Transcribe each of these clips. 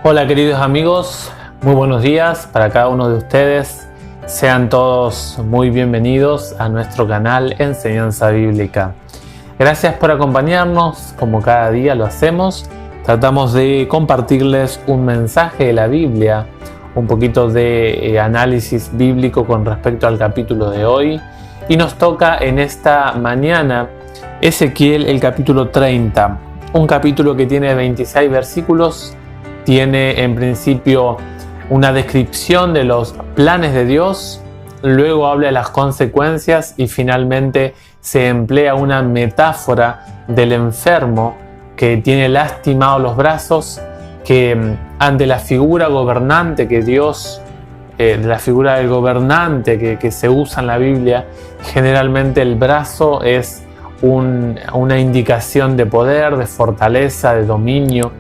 Hola queridos amigos, muy buenos días para cada uno de ustedes. Sean todos muy bienvenidos a nuestro canal Enseñanza Bíblica. Gracias por acompañarnos, como cada día lo hacemos. Tratamos de compartirles un mensaje de la Biblia, un poquito de análisis bíblico con respecto al capítulo de hoy. Y nos toca en esta mañana Ezequiel, el capítulo 30, un capítulo que tiene 26 versículos. Tiene en principio una descripción de los planes de Dios, luego habla de las consecuencias y finalmente se emplea una metáfora del enfermo que tiene lastimados los brazos, que ante la figura gobernante que Dios, la figura del gobernante que se usa en la Biblia, generalmente el brazo es una indicación de poder, de fortaleza, de dominio.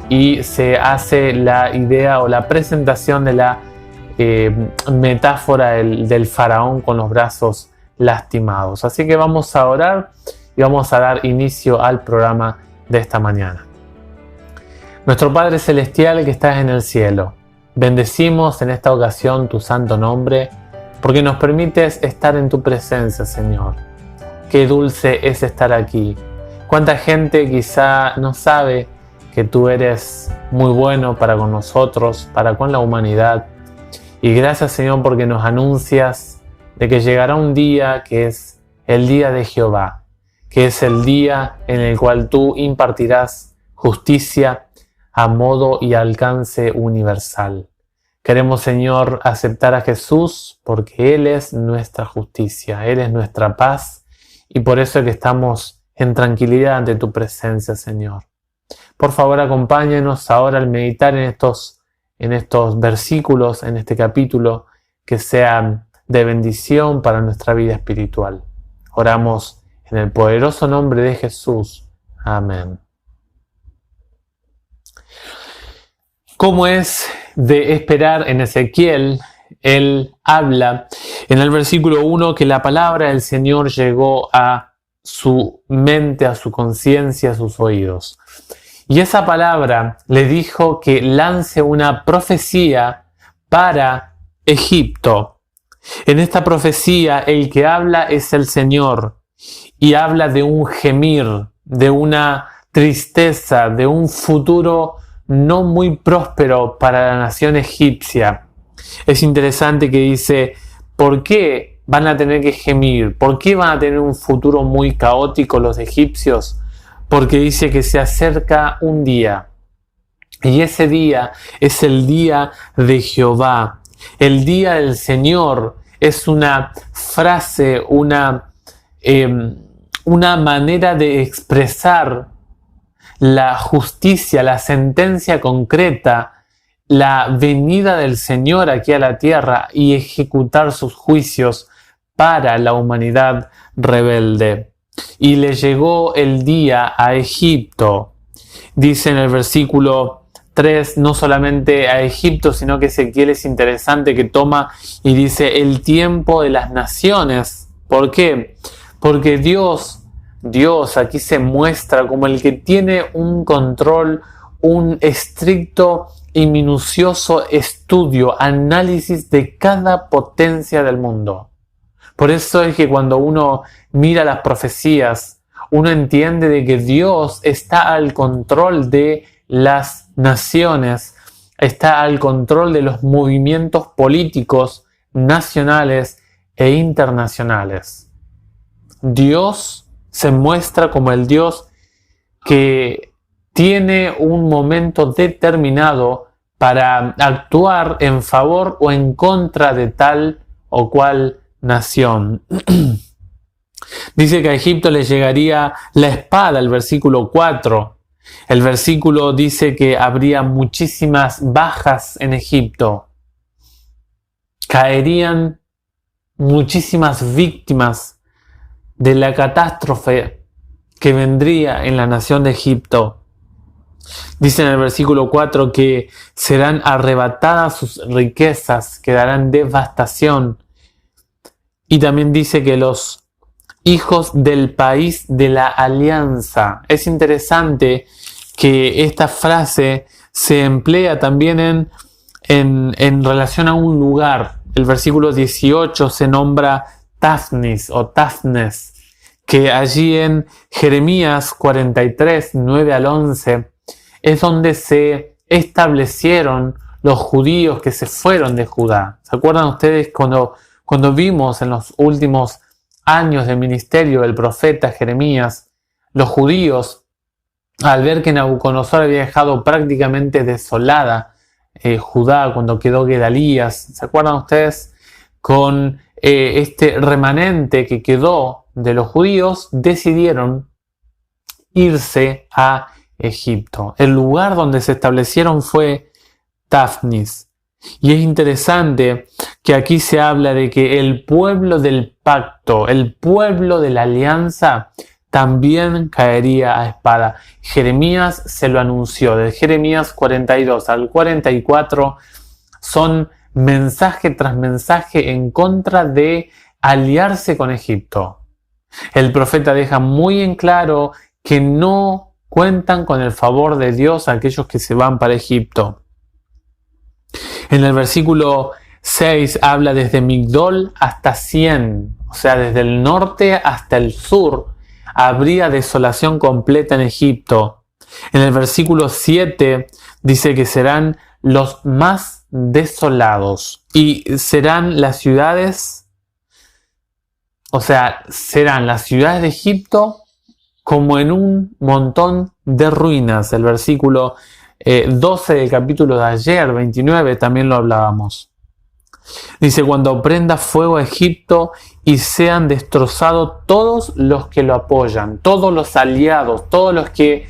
Y se hace la idea o la presentación de la metáfora del faraón con los brazos lastimados. Así que vamos a orar y vamos a dar inicio al programa de esta mañana. Nuestro Padre Celestial que estás en el cielo, bendecimos en esta ocasión tu santo nombre porque nos permites estar en tu presencia, Señor. Qué dulce es estar aquí. Cuánta gente quizá no sabe que tú eres muy bueno para con nosotros, para con la humanidad. Y gracias, Señor, porque nos anuncias de que llegará un día que es el día de Jehová, que es el día en el cual tú impartirás justicia a modo y alcance universal. Queremos, Señor, aceptar a Jesús porque Él es nuestra justicia, Él es nuestra paz y por eso es que estamos en tranquilidad ante tu presencia, Señor. Por favor, acompáñenos ahora al meditar en estos versículos, en este capítulo, que sean de bendición para nuestra vida espiritual. Oramos en el poderoso nombre de Jesús. Amén. Como es de esperar en Ezequiel, él habla en el versículo 1 que la palabra del Señor llegó a su mente, a su conciencia, a sus oídos. Y esa palabra le dijo que lance una profecía para Egipto. En esta profecía el que habla es el Señor y habla de un gemir, de una tristeza, de un futuro no muy próspero para la nación egipcia. Es interesante que dice, ¿por qué van a tener que gemir? ¿Por qué van a tener un futuro muy caótico los egipcios? Porque dice que se acerca un día, y ese día es el día de Jehová. El día del Señor es una frase, una manera de expresar la justicia, la sentencia concreta, la venida del Señor aquí a la tierra y ejecutar sus juicios para la humanidad rebelde. Y le llegó el día a Egipto. Dice en el versículo 3, no solamente a Egipto, sino que Ezequiel es interesante que toma y dice el tiempo de las naciones. ¿Por qué? Porque Dios aquí se muestra como el que tiene un control, un estricto y minucioso estudio, análisis de cada potencia del mundo. Por eso es que cuando uno mira las profecías, uno entiende de que Dios está al control de las naciones, está al control de los movimientos políticos nacionales e internacionales. Dios se muestra como el Dios que tiene un momento determinado para actuar en favor o en contra de tal o cual nación. Dice que a Egipto le llegaría la espada, el versículo 4. El versículo dice que habría muchísimas bajas en Egipto. Caerían muchísimas víctimas de la catástrofe que vendría en la nación de Egipto. Dice en el versículo 4 que serán arrebatadas sus riquezas, quedarán devastación. Y también dice que los hijos del país de la alianza. Es interesante que esta frase se emplea también en relación a un lugar. El versículo 18 se nombra Tafnis o Tafnes, que allí en Jeremías 43, 9 al 11, es donde se establecieron los judíos que se fueron de Judá. ¿Se acuerdan ustedes cuando vimos en los últimos años del ministerio del profeta Jeremías, los judíos, al ver que Nabucodonosor había dejado prácticamente desolada Judá cuando quedó Gedalías, ¿se acuerdan ustedes? Con este remanente que quedó de los judíos, decidieron irse a Egipto. El lugar donde se establecieron fue Tafnis. Y es interesante que aquí se habla de que el pueblo del pacto, el pueblo de la alianza, también caería a espada. Jeremías se lo anunció. De Jeremías 42 al 44 son mensaje tras mensaje en contra de aliarse con Egipto. El profeta deja muy en claro que no cuentan con el favor de Dios aquellos que se van para Egipto. En el versículo 6 habla desde Migdol hasta Sién, o sea, desde el norte hasta el sur, habría desolación completa en Egipto. En el versículo 7 dice que serán los más desolados y serán las ciudades, o sea, serán las ciudades de Egipto como en un montón de ruinas. El versículo 12 del capítulo de ayer, 29, también lo hablábamos. Dice, cuando prenda fuego a Egipto y sean destrozados todos los que lo apoyan, todos los aliados, todos los que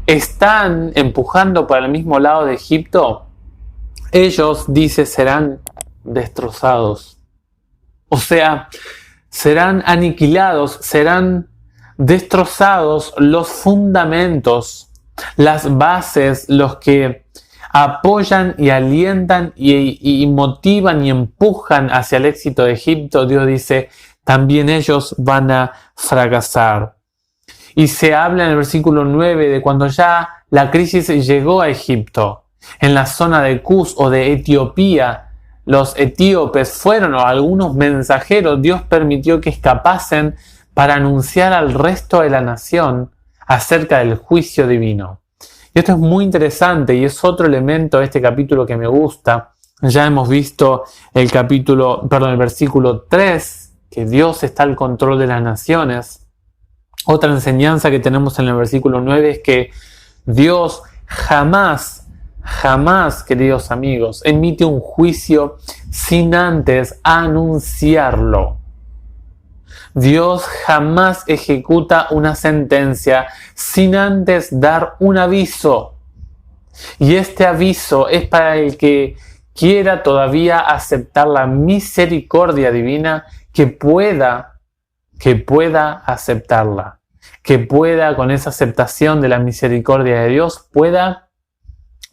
están empujando para el mismo lado de Egipto, ellos, dice, serán destrozados. O sea, serán aniquilados, serán destrozados los fundamentos, las bases, los que apoyan y alientan y motivan y empujan hacia el éxito de Egipto. Dios dice, también ellos van a fracasar. Y se habla en el versículo 9 de cuando ya la crisis llegó a Egipto. En la zona de Cus o de Etiopía, los etíopes fueron, o algunos mensajeros, Dios permitió que escapasen para anunciar al resto de la nación acerca del juicio divino. Y esto es muy interesante y es otro elemento de este capítulo que me gusta. Ya hemos visto el versículo 3, que Dios está al control de las naciones. Otra enseñanza que tenemos en el versículo 9 es que Dios jamás, queridos amigos, emite un juicio sin antes anunciarlo. Dios jamás ejecuta una sentencia sin antes dar un aviso. Y este aviso es para el que quiera todavía aceptar la misericordia divina, que pueda aceptarla. Que pueda, con esa aceptación de la misericordia de Dios, pueda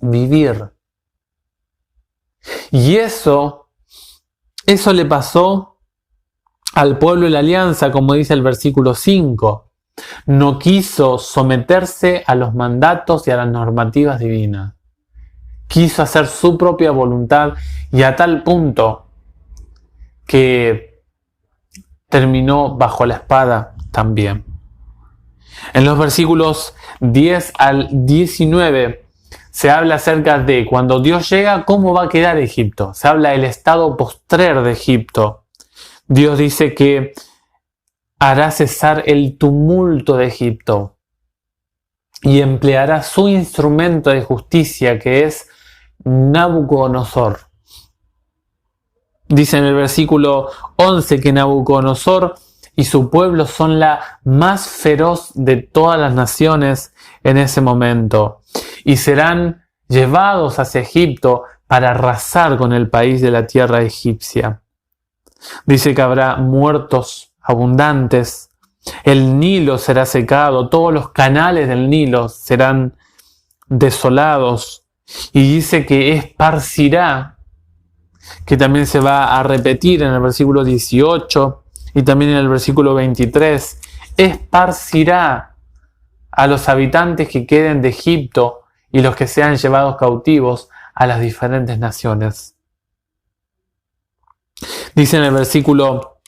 vivir. Y eso le pasó al pueblo de la alianza, como dice el versículo 5. No quiso someterse a los mandatos y a las normativas divinas. Quiso hacer su propia voluntad y a tal punto que terminó bajo la espada también. En los versículos 10 al 19 se habla acerca de cuando Dios llega, cómo va a quedar Egipto. Se habla del estado postrer de Egipto. Dios dice que hará cesar el tumulto de Egipto y empleará su instrumento de justicia, que es Nabucodonosor. Dice en el versículo 11 que Nabucodonosor y su pueblo son la más feroz de todas las naciones en ese momento y serán llevados hacia Egipto para arrasar con el país de la tierra egipcia. Dice que habrá muertos abundantes, el Nilo será secado, todos los canales del Nilo serán desolados, y dice que esparcirá, que también se va a repetir en el versículo 18 y también en el versículo 23, esparcirá a los habitantes que queden de Egipto y los que sean llevados cautivos a las diferentes naciones. Dice en el versículo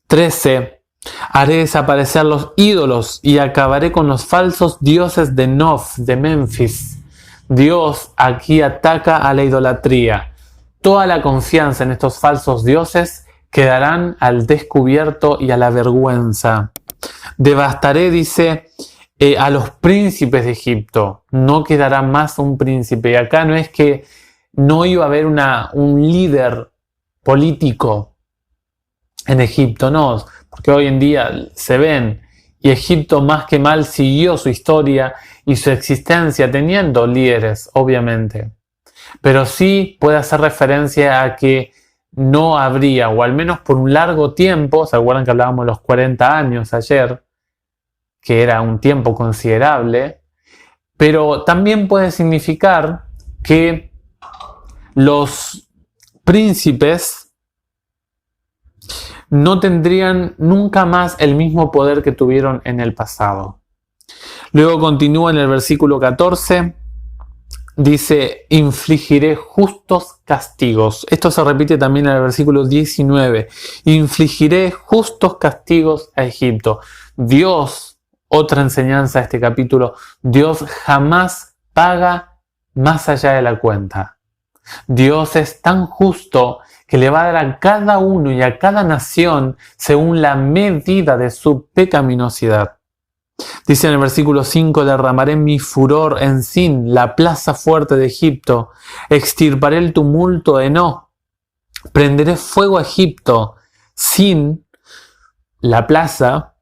13: haré desaparecer los ídolos y acabaré con los falsos dioses de Nof, de Memphis. Dios aquí ataca a la idolatría. Toda la confianza en estos falsos dioses quedarán al descubierto y a la vergüenza. Devastaré, dice, a los príncipes de Egipto. No quedará más un príncipe. Y acá no es que no iba a haber un líder político en Egipto, no, porque hoy en día se ven, y Egipto más que mal siguió su historia y su existencia teniendo líderes, obviamente. Pero sí puede hacer referencia a que no habría, o al menos por un largo tiempo, ¿se acuerdan que hablábamos de los 40 años ayer? Que era un tiempo considerable, pero también puede significar que los príncipes no tendrían nunca más el mismo poder que tuvieron en el pasado. Luego continúa en el versículo 14, dice: infligiré justos castigos. Esto se repite también en el versículo 19. Infligiré justos castigos a Egipto. Dios, otra enseñanza de este capítulo, Dios jamás paga más allá de la cuenta. Dios es tan justo que le va a dar a cada uno y a cada nación según la medida de su pecaminosidad. Dice en el versículo 5: derramaré mi furor en Sin, la plaza fuerte de Egipto. Extirparé el tumulto de No. Prenderé fuego a Egipto. Sin, la plaza,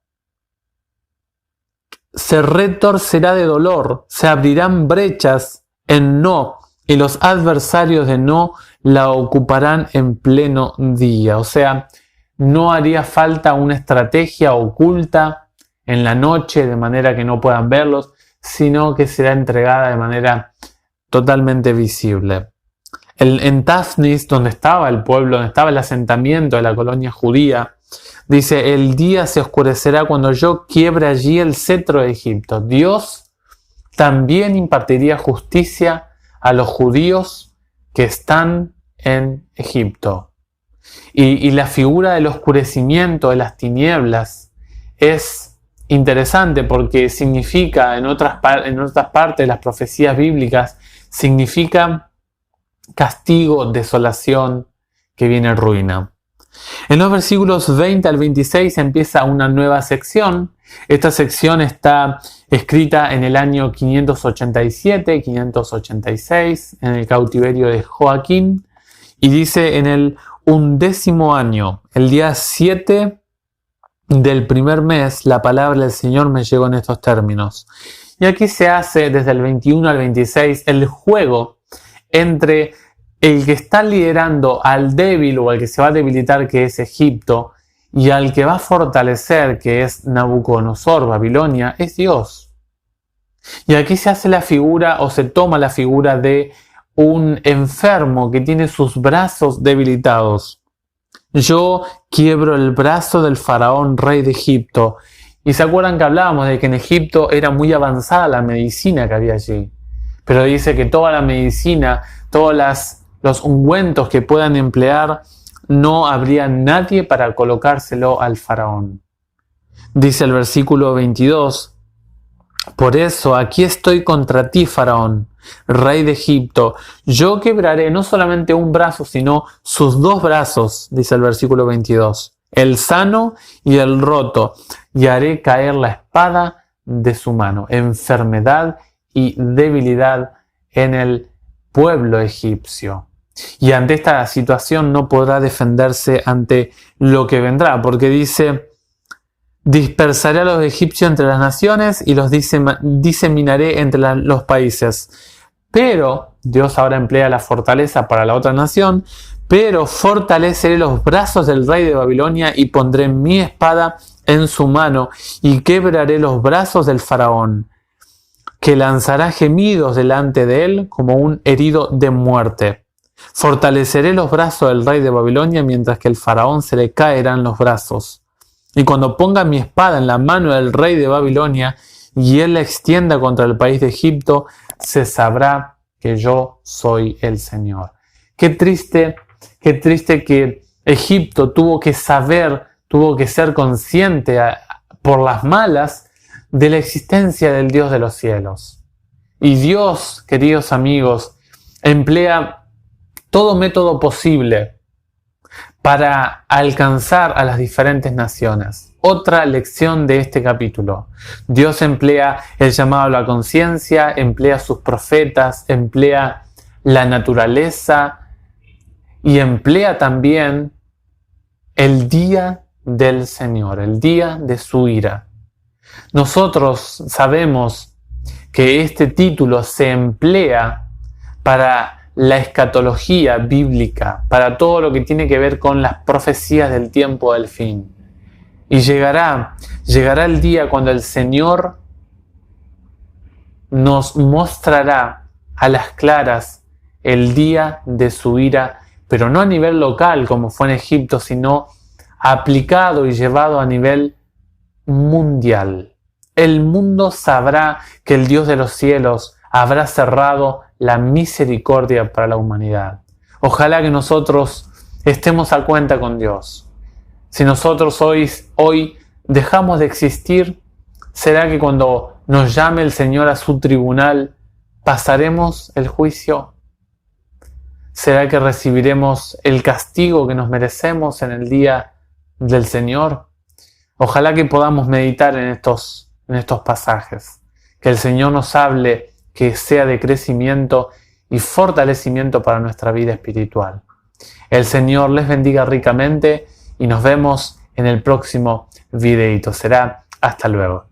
se retorcerá de dolor. Se abrirán brechas en No, y los adversarios de No la ocuparán en pleno día. O sea, no haría falta una estrategia oculta en la noche de manera que no puedan verlos, sino que será entregada de manera totalmente visible. En Tafnis, donde estaba el pueblo, donde estaba el asentamiento de la colonia judía, dice: el día se oscurecerá cuando yo quiebre allí el cetro de Egipto. Dios también impartiría justicia a los judíos que están en Egipto. Y la figura del oscurecimiento, de las tinieblas, es interesante porque significa, en otras partes de las profecías bíblicas, significa castigo, desolación, que viene ruina. En los versículos 20 al 26 empieza una nueva sección. Esta sección está escrita en el año 587-586, en el cautiverio de Joaquín, y dice: en el 11º año, el día 7 del primer mes, la palabra del Señor me llegó en estos términos. Y aquí se hace desde el 21 al 26 el juego entre el que está liderando al débil o al que se va a debilitar, que es Egipto, y al que va a fortalecer, que es Nabucodonosor, Babilonia, es Dios. Y aquí se hace la figura, o se toma la figura de un enfermo que tiene sus brazos debilitados. Yo quiebro el brazo del faraón, rey de Egipto. Y se acuerdan que hablábamos de que en Egipto era muy avanzada la medicina que había allí. Pero dice que toda la medicina, todos los ungüentos que puedan emplear, no habría nadie para colocárselo al faraón. Dice el versículo 22: por eso aquí estoy contra ti, faraón, rey de Egipto. Yo quebraré no solamente un brazo, sino sus dos brazos, dice el versículo 22, el sano y el roto, y haré caer la espada de su mano. Enfermedad y debilidad en el pueblo egipcio. Y ante esta situación no podrá defenderse ante lo que vendrá, porque dice: dispersaré a los egipcios entre las naciones y los diseminaré entre los países. Pero, Dios ahora emplea la fortaleza para la otra nación, pero fortaleceré los brazos del rey de Babilonia y pondré mi espada en su mano y quebraré los brazos del faraón, que lanzará gemidos delante de él como un herido de muerte. Fortaleceré los brazos del rey de Babilonia mientras que el faraón se le caerán los brazos. Y cuando ponga mi espada en la mano del rey de Babilonia y él la extienda contra el país de Egipto, se sabrá que yo soy el Señor. Qué triste que Egipto tuvo que ser consciente por las malas de la existencia del Dios de los cielos. Y Dios, queridos amigos, emplea todo método posible para alcanzar a las diferentes naciones. Otra lección de este capítulo. Dios emplea el llamado a la conciencia, emplea sus profetas, emplea la naturaleza y emplea también el día del Señor, el día de su ira. Nosotros sabemos que este título se emplea para la escatología bíblica, para todo lo que tiene que ver con las profecías del tiempo del fin. Y llegará el día cuando el Señor nos mostrará a las claras el día de su ira, pero no a nivel local como fue en Egipto, sino aplicado y llevado a nivel mundial. El mundo sabrá que el Dios de los cielos habrá cerrado la misericordia para la humanidad. Ojalá que nosotros estemos a cuenta con Dios. Si nosotros hoy dejamos de existir, ¿será que cuando nos llame el Señor a su tribunal, pasaremos el juicio? ¿Será que recibiremos el castigo que nos merecemos en el día del Señor? Ojalá que podamos meditar en estos pasajes. Que el Señor nos hable, que sea de crecimiento y fortalecimiento para nuestra vida espiritual. El Señor les bendiga ricamente y nos vemos en el próximo videito. Será hasta luego.